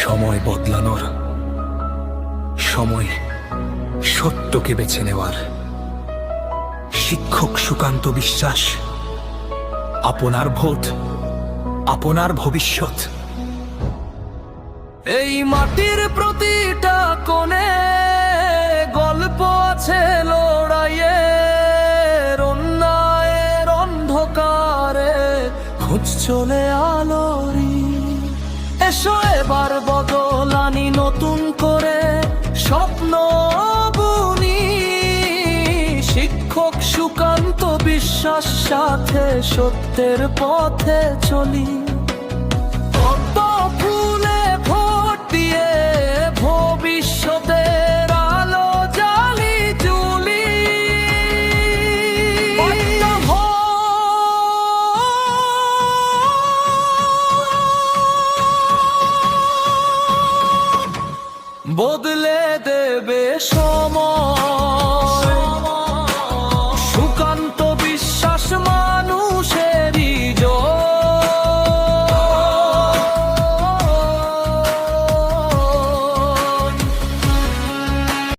সময় বদলানোর, সময় সত্যকে বেছে নেওয়ার। শিক্ষক সুকান্ত বিশ্বাস, আপনার ভোট, আপনার ভবিষ্যৎ। এই মাটির প্রতিটা কোণে গল্প আছে লড়াইয়ের, অন্যায়ের অন্ধকারে খোঁজ চলে আলোরি। এসো এবার বদল আনি নতুন করে, স্বপ্ন বুনি। শিক্ষক সুকান্ত বিশ্বাস সাথে সত্যের পথে চলি। পদ্ম ফুলে ভোট দিয়ে ভবিষ্যতের আলো জ্বালি জুলি। বদলে দে